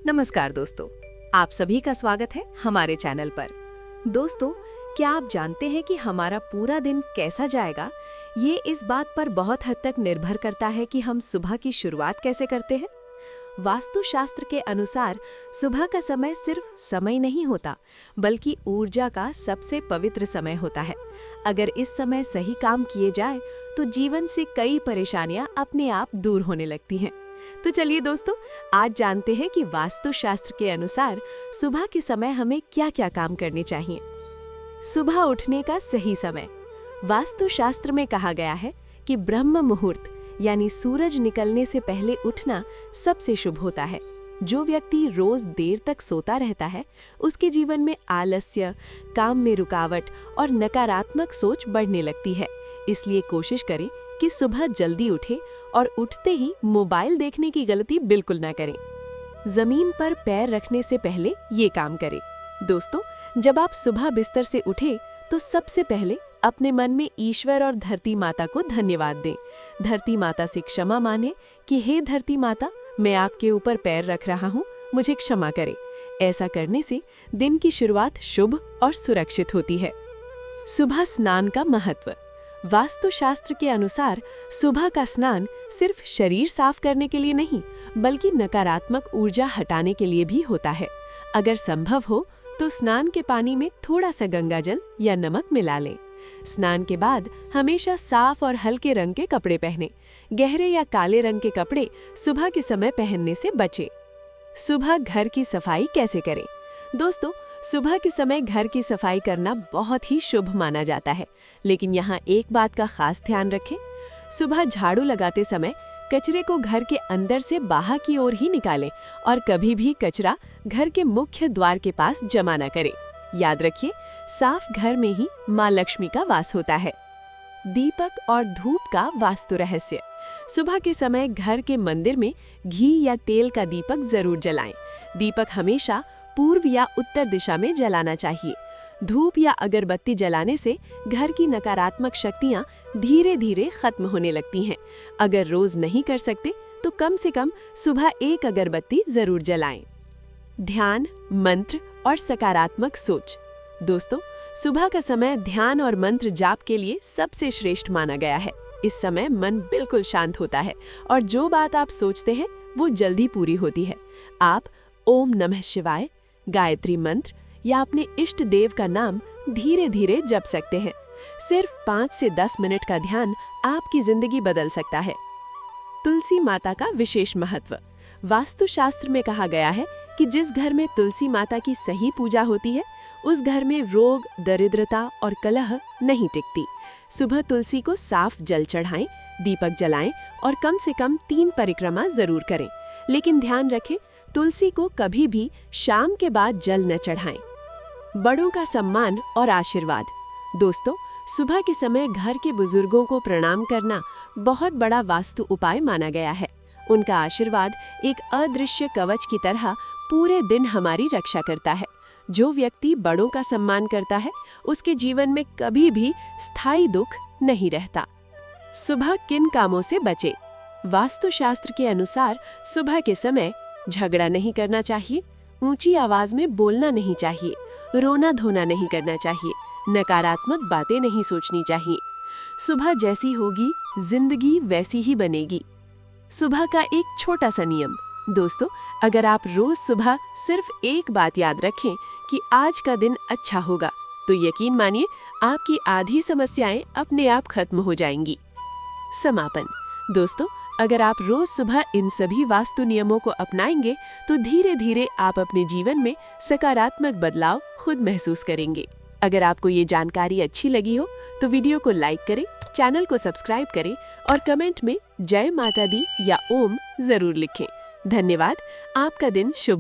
नमस्कार दोस्तों, आप सभी का स्वागत है हमारे चैनल पर। दोस्तों, क्या आप जानते हैं कि हमारा पूरा दिन कैसा जाएगा? ये इस बात पर बहुत हद तक निर्भर करता है कि हम सुबह की शुरुआत कैसे करते हैं। वास्तुशास्त्र के अनुसार सुबह का समय सिर्फ समय नहीं होता, बल्कि ऊर्जा का सबसे पवित्र समय होता है। अगर इस समय सही काम किए जाए तो जीवन से कई परेशानियां अपने आप दूर होने लगती हैं। तो चलिए दोस्तों, आज जानते हैं कि वास्तुशास्त्र के अनुसार सुबह के समय हमें क्या-क्या काम करने चाहिए। सुबह उठने का सही समय। वास्तुशास्त्र में कहा गया है कि ब्रह्म मुहूर्त यानी सूरज निकलने से पहले उठना सबसे शुभ होता है। जो व्यक्ति रोज देर तक सोता रहता है, उसके जीवन में आलस्य, काम में रुकावट और नकारात्मक सोच बढ़ने लगती है। इसलिए कोशिश करें कि सुबह जल्दी उठें और उठते ही मोबाइल देखने की गलती बिल्कुल ना करें। जमीन पर पैर रखने से पहले ये काम करें। दोस्तों, जब आप सुबह बिस्तर से उठें तो सबसे पहले अपने मन में ईश्वर और धरती माता को धन्यवाद दें। धरती माता से क्षमा माने कि हे धरती माता, मैं आपके ऊपर पैर रख रहा हूँ, मुझे क्षमा करें। ऐसा करने से दिन की शुरुआत शुभ और सुरक्षित होती है। सुबह स्नान का महत्व। वास्तुशास्त्र के अनुसार सुबह का स्नान सिर्फ शरीर साफ करने के लिए नहीं, बल्कि नकारात्मक ऊर्जा हटाने के लिए भी होता है। अगर संभव हो तो स्नान के पानी में थोड़ा सा गंगाजल या नमक मिला लें। स्नान के बाद हमेशा साफ और हल्के रंग के कपड़े पहनें। गहरे या काले रंग के कपड़े सुबह के समय पहनने से बचें। सुबह घर की सफाई कैसे करें? दोस्तों, सुबह के समय घर की सफाई करना बहुत ही शुभ माना जाता है, लेकिन यहाँ एक बात का खास ध्यान रखें। सुबह झाड़ू लगाते समय कचरे को घर के अंदर से बाहर की ओर ही निकालें और कभी भी कचरा घर के मुख्य द्वार के पास जमा न करें। याद रखिए, साफ घर में ही माँ लक्ष्मी का वास होता है। दीपक और धूप का वास्तु रहस्य। सुबह के समय घर के मंदिर में घी या तेल का दीपक जरूर जलाएं। दीपक हमेशा पूर्व या उत्तर दिशा में जलाना चाहिए। धूप या अगरबत्ती जलाने से घर की नकारात्मक शक्तियां धीरे धीरे खत्म होने लगती हैं। अगर रोज नहीं कर सकते तो कम से कम सुबह एक अगरबत्ती जरूर जलाएं। ध्यान, मंत्र और सकारात्मक सोच। दोस्तों, सुबह का समय ध्यान और मंत्र जाप के लिए सबसे श्रेष्ठ माना गया है। इस समय मन बिल्कुल शांत होता है और जो बात आप सोचते हैं वो जल्दी पूरी होती है। आप ओम नमः शिवाय, गायत्री मंत्र या अपने इष्ट देव का नाम धीरे धीरे जप सकते हैं। सिर्फ 5 से 10 मिनट का ध्यान आपकी जिंदगी बदल सकता है। तुलसी माता का विशेष महत्व। वास्तुशास्त्र में कहा गया है कि जिस घर में तुलसी माता की सही पूजा होती है, उस घर में रोग, दरिद्रता और कलह नहीं टिकती। सुबह तुलसी को साफ जल चढ़ाएं, दीपक जलाएं और कम से कम 3 परिक्रमा जरूर करें। लेकिन ध्यान रखें, तुलसी को कभी भी शाम के बाद जल न चढ़ाएं। बड़ों का सम्मान और आशीर्वाद। दोस्तों, सुबह के समय घर के बुजुर्गों को प्रणाम करना बहुत बड़ा वास्तु उपाय माना गया है। उनका आशीर्वाद एक अदृश्य कवच की तरह पूरे दिन हमारी रक्षा करता है। जो व्यक्ति बड़ों का सम्मान करता है, उसके जीवन में कभी भी स्थायी दुख नहीं रहता। सुबह किन कामों से बचे? वास्तुशास्त्र के अनुसार सुबह के समय झगड़ा नहीं करना चाहिए, ऊंची आवाज में बोलना नहीं चाहिए, रोना धोना नहीं करना चाहिए, नकारात्मक बातें नहीं सोचनी चाहिए। सुबह जैसी होगी, जिंदगी वैसी ही बनेगी। सुबह का एक छोटा सा नियम। दोस्तों, अगर आप रोज सुबह सिर्फ एक बात याद रखें कि आज का दिन अच्छा होगा, तो यकीन मानिए आपकी आधी समस्याएं अपने आप खत्म हो जाएंगी। समापन। दोस्तों, अगर आप रोज सुबह इन सभी वास्तु नियमों को अपनाएंगे तो धीरे धीरे आप अपने जीवन में सकारात्मक बदलाव खुद महसूस करेंगे। अगर आपको ये जानकारी अच्छी लगी हो तो वीडियो को लाइक करें, चैनल को सब्सक्राइब करें और कमेंट में जय माता दी या ओम जरूर लिखें। धन्यवाद। आपका दिन शुभ